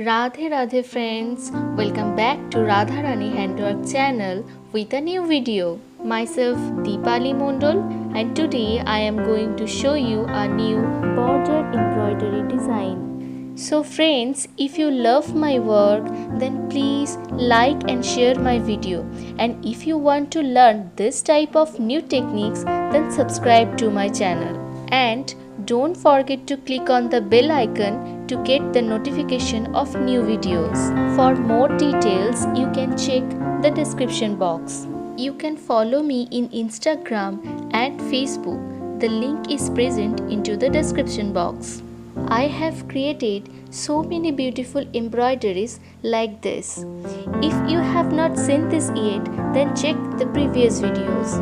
Radhe Radhe friends, welcome back to Radharani Handwork channel with a new video. Myself Deepali Mondol, and today I am going to show you a new border embroidery design. So friends, if you love my work, then please like and share my video, and if you want to learn this type of new techniques, then subscribe to my channel. And don't forget to click on the bell icon to get the notification of new videos. For more details, you can check the description box. You can follow me in Instagram and Facebook. The link is present into the description box. I have created so many beautiful embroideries like this. If you have not seen this yet, then check the previous videos.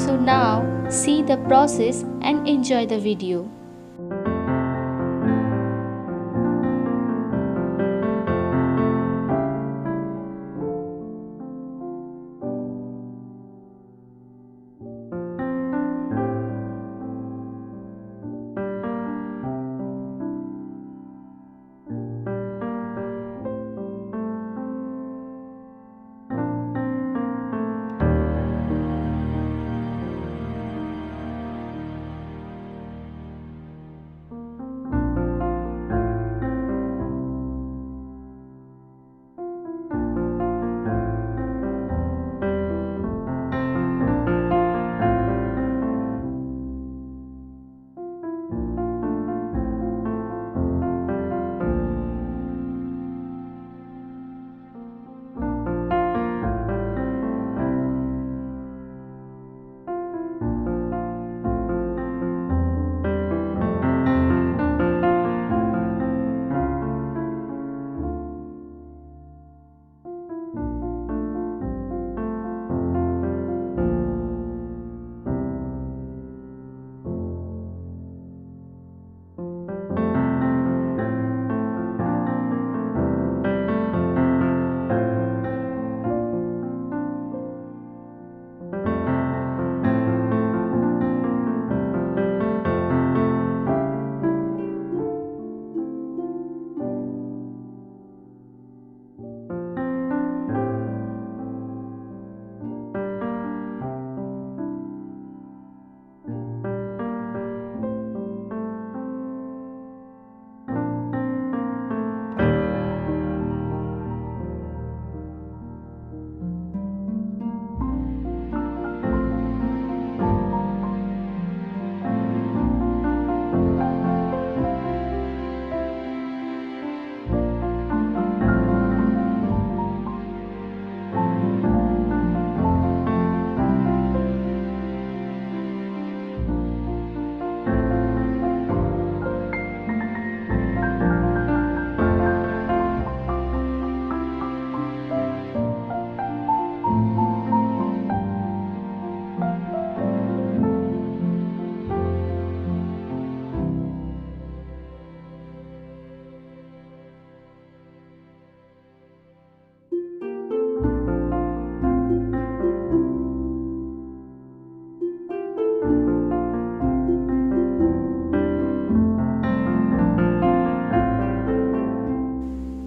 So now see the process and enjoy the video.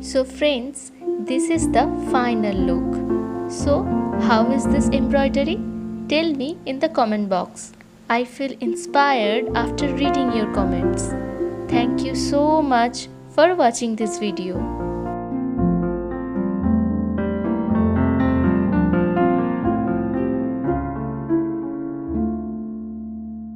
So friends, this is the final look. So how is this embroidery? Tell me in the comment box. I feel inspired after reading your comments. Thank you so much for watching this video.